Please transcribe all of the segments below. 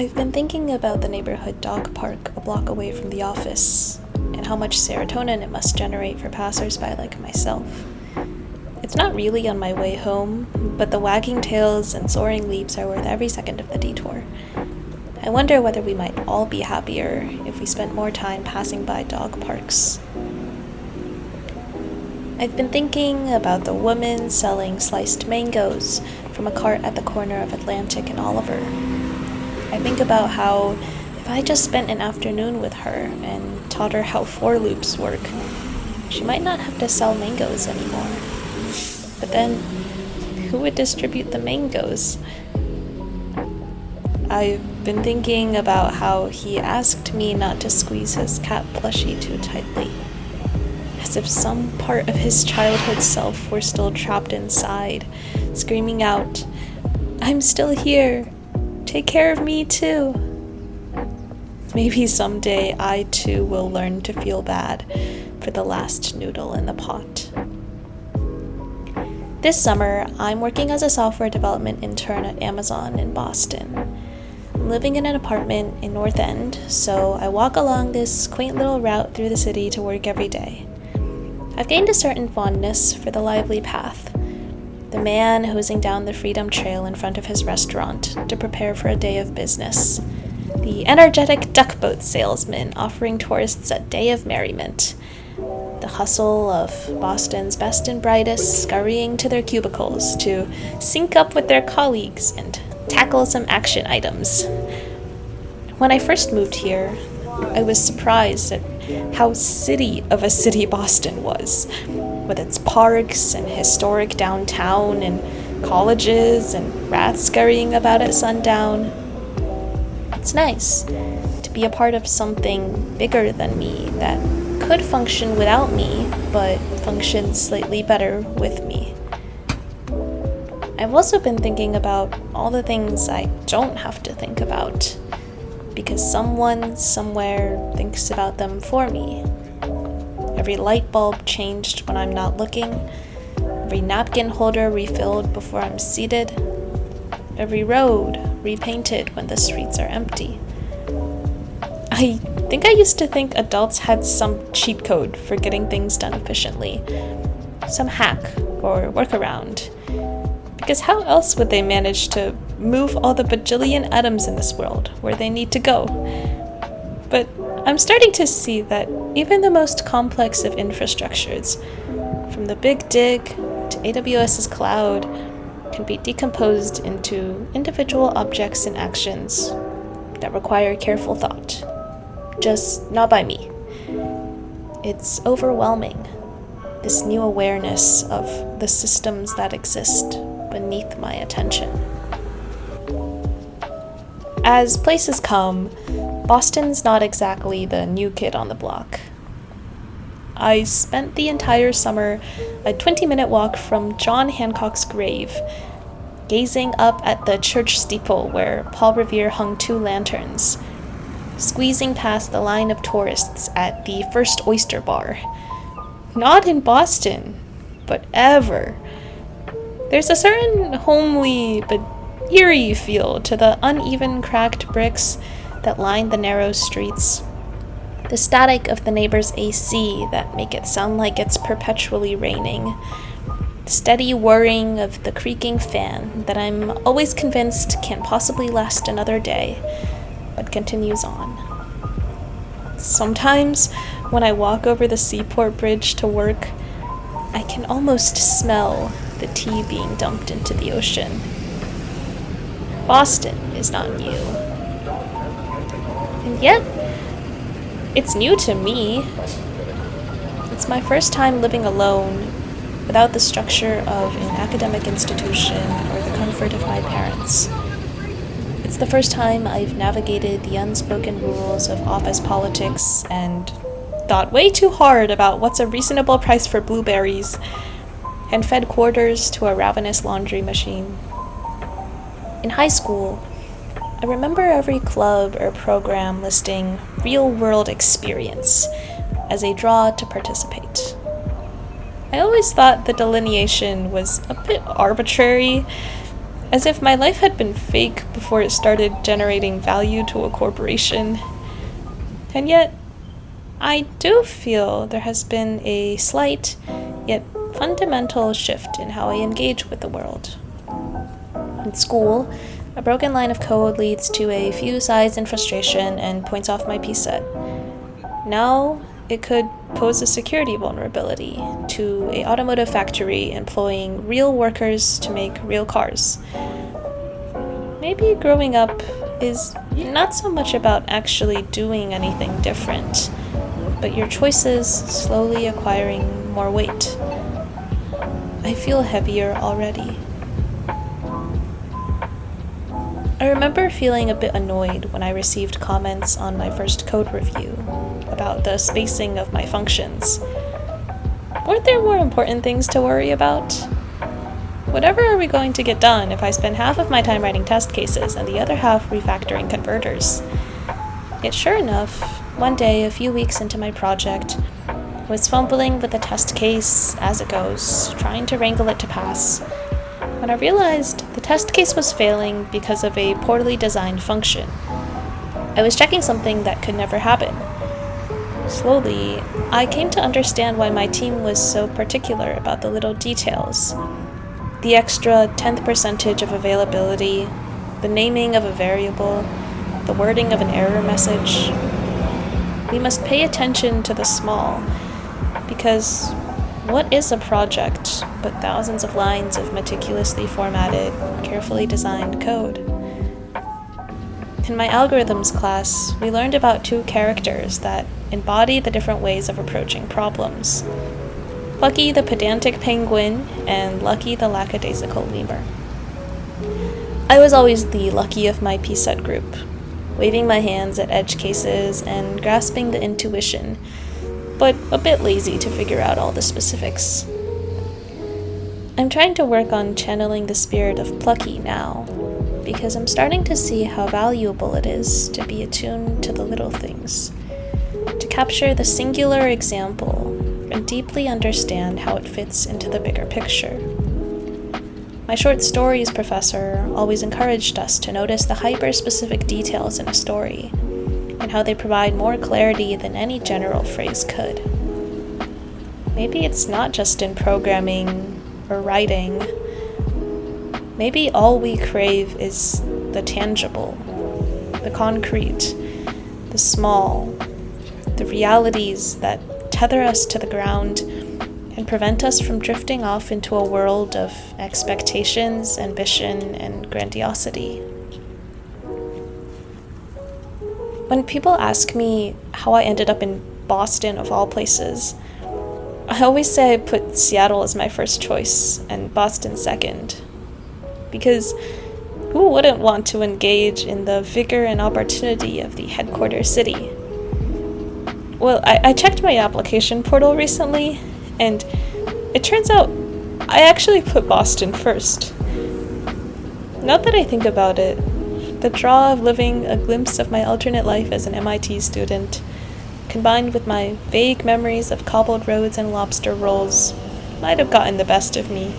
I've been thinking about the neighborhood dog park a block away from the office, and how much serotonin it must generate for passersby like myself. It's not really on my way home, but the wagging tails and soaring leaps are worth every second of the detour. I wonder whether we might all be happier if we spent more time passing by dog parks. I've been thinking about the woman selling sliced mangoes from a cart at the corner of Atlantic and Oliver. I think about how if I just spent an afternoon with her and taught her how for loops work, she might not have to sell mangoes anymore. But then, who would distribute the mangoes? I've been thinking about how he asked me not to squeeze his cat plushie too tightly, as if some part of his childhood self were still trapped inside, screaming out, "I'm still here! Take care of me too!" Maybe someday I too will learn to feel bad for the last noodle in the pot. This summer, I'm working as a software development intern at Amazon in Boston. I'm living in an apartment in North End, so I walk along this quaint little route through the city to work every day. I've gained a certain fondness for the lively path. The man hosing down the Freedom Trail in front of his restaurant to prepare for a day of business. The energetic duckboat salesman offering tourists a day of merriment. The hustle of Boston's best and brightest scurrying to their cubicles to sync up with their colleagues and tackle some action items. When I first moved here, I was surprised at how city of a city Boston was, with its parks and historic downtown and colleges and rats scurrying about at sundown. It's nice to be a part of something bigger than me that could function without me, but functions slightly better with me. I've also been thinking about all the things I don't have to think about, because someone somewhere thinks about them for me. Every light bulb changed when I'm not looking, every napkin holder refilled before I'm seated, every road repainted when the streets are empty. I think I used to think adults had some cheat code for getting things done efficiently, some hack or workaround, because how else would they manage to move all the bajillion atoms in this world where they need to go? But I'm starting to see that even the most complex of infrastructures, from the Big Dig to AWS's cloud, can be decomposed into individual objects and actions that require careful thought. Just not by me. It's overwhelming, this new awareness of the systems that exist beneath my attention. As places come, Boston's not exactly the new kid on the block. I spent the entire summer a 20-minute walk from John Hancock's grave, gazing up at the church steeple where Paul Revere hung 2 lanterns, squeezing past the line of tourists at the First Oyster Bar. Not in Boston, but ever. There's a certain homely but eerie feel to the uneven cracked bricks that line the narrow streets, the static of the neighbor's AC that make it sound like it's perpetually raining, the steady whirring of the creaking fan that I'm always convinced can't possibly last another day, but continues on. Sometimes, when I walk over the Seaport Bridge to work, I can almost smell the tea being dumped into the ocean. Boston is not new. And yet, it's new to me. It's my first time living alone, without the structure of an academic institution or the comfort of my parents. It's the first time I've navigated the unspoken rules of office politics and thought way too hard about what's a reasonable price for blueberries, and fed quarters to a ravenous laundry machine. In high school, I remember every club or program listing real-world experience as a draw to participate. I always thought the delineation was a bit arbitrary. as if my life had been fake before it started generating value to a corporation. And yet, I do feel there has been a slight, yet fundamental shift in how I engage with the world. In school, a broken line of code leads to a few sighs in frustration and points off my pset. Now, it could pose a security vulnerability to an automotive factory employing real workers to make real cars. Maybe growing up is not so much about actually doing anything different, but your choices slowly acquiring more weight. I feel heavier already. I remember feeling a bit annoyed when I received comments on my first code review about the spacing of my functions. Weren't there more important things to worry about? Whatever are we going to get done if I spend half of my time writing test cases and the other half refactoring converters? Yet sure enough, one day, a few weeks into my project, I was fumbling with the test case as it goes, trying to wrangle it to pass, when I realized the test case was failing because of a poorly designed function. I was checking something that could never happen. Slowly, I came to understand why my team was so particular about the little details. The extra 10th percentage of availability, the naming of a variable, the wording of an error message. We must pay attention to the small, because what is a project but thousands of lines of meticulously formatted, carefully designed code? In my algorithms class, we learned about two characters that embody the different ways of approaching problems. Plucky the pedantic penguin, and Lucky the lackadaisical lemur. I was always the lucky of my pset group, waving my hands at edge cases and grasping the intuition, but a bit lazy to figure out all the specifics. I'm trying to work on channeling the spirit of Plucky now, because I'm starting to see how valuable it is to be attuned to the little things, to capture the singular example and deeply understand how it fits into the bigger picture. My short stories professor always encouraged us to notice the hyper-specific details in a story, and how they provide more clarity than any general phrase could. Maybe it's not just in programming or writing. Maybe all we crave is the tangible, the concrete, the small, the realities that tether us to the ground and prevent us from drifting off into a world of expectations, ambition, and grandiosity. When people ask me how I ended up in Boston of all places, I always say I put Seattle as my first choice and Boston second. Because who wouldn't want to engage in the vigor and opportunity of the headquarters city? Well, I checked my application portal recently, and it turns out I actually put Boston first. Now that I think about it, the draw of living a glimpse of my alternate life as an MIT student, combined with my vague memories of cobbled roads and lobster rolls, might have gotten the best of me.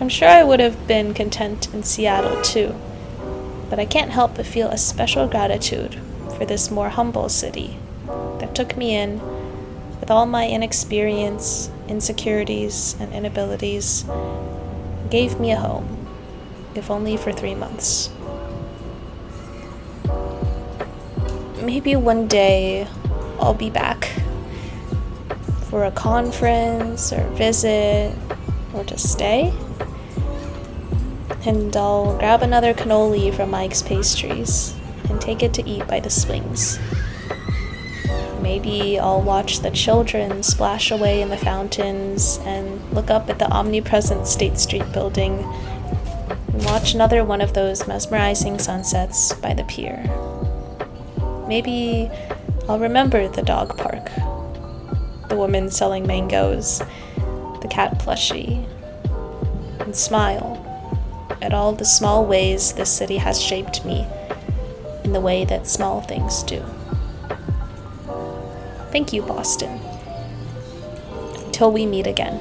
I'm sure I would have been content in Seattle too, but I can't help but feel a special gratitude for this more humble city that took me in with all my inexperience, insecurities, and inabilities, and gave me a home, if only for 3 months. Maybe one day I'll be back for a conference or visit or to stay, and I'll grab another cannoli from Mike's Pastries and take it to eat by the swings. Maybe I'll watch the children splash away in the fountains and look up at the omnipresent State Street building and watch another one of those mesmerizing sunsets by the pier. Maybe I'll remember the dog park, the woman selling mangoes, the cat plushie, and smile at all the small ways this city has shaped me in the way that small things do. Thank you, Boston. Until we meet again.